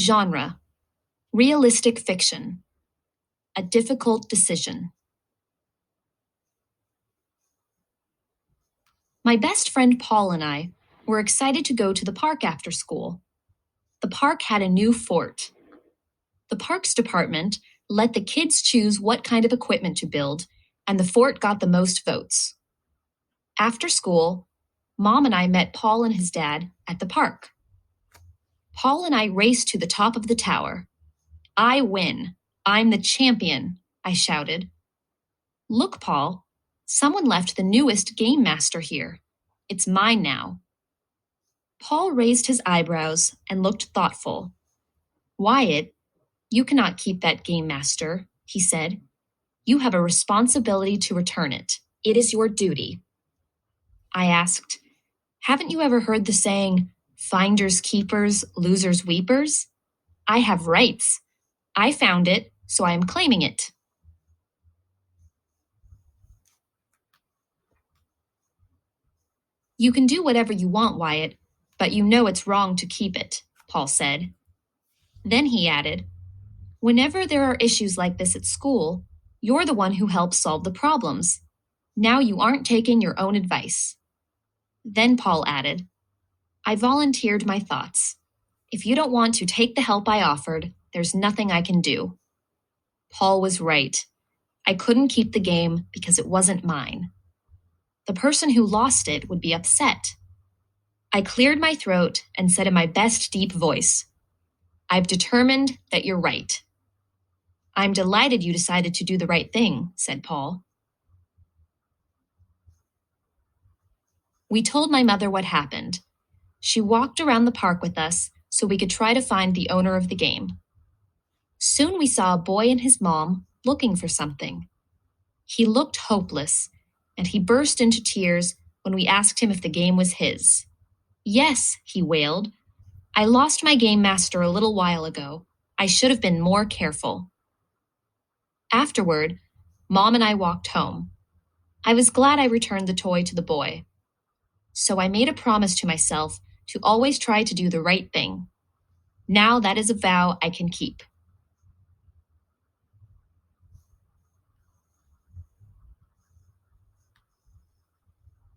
Genre: realistic fiction. A difficult decision. My best friend Paul and I were excited to go to the park after school. The park had a new fort. The parks department let the kids choose what kind of equipment to build, and the fort got the most votes. After school, Mom and I met Paul and his dad at the park. Paul and I raced to the top of the tower. "I win. I'm the champion," I shouted. "Look, Paul, someone left the newest game master here. It's mine now." Paul raised his eyebrows and looked thoughtful. "Wyatt, you cannot keep that game master," he said. "You have a responsibility to return it. It is your duty." I asked, "Haven't you ever heard the saying, 'Finders keepers, losers weepers'? I have rights. I found it, so I am claiming it." "You can do whatever you want, Wyatt, but you know it's wrong to keep it," Paul said. Then he added, "Whenever there are issues like this at school, you're the one who helps solve the problems. Now you aren't taking your own advice." Then Paul added, "I volunteered my thoughts. If you don't want to take the help I offered, there's nothing I can do." Paul was right. I couldn't keep the game because it wasn't mine. The person who lost it would be upset. I cleared my throat and said in my best deep voice, "I've determined that you're right." "I'm delighted you decided to do the right thing," said Paul. We told my mother what happened. She walked around the park with us so we could try to find the owner of the game. Soon we saw a boy and his mom looking for something. He looked hopeless, and he burst into tears when we asked him if the game was his. "Yes," he wailed. "I lost my game master a little while ago. I should have been more careful." Afterward, Mom and I walked home. I was glad I returned the toy to the boy. So I made a promise to myself to always try to do the right thing. Now that is a vow I can keep.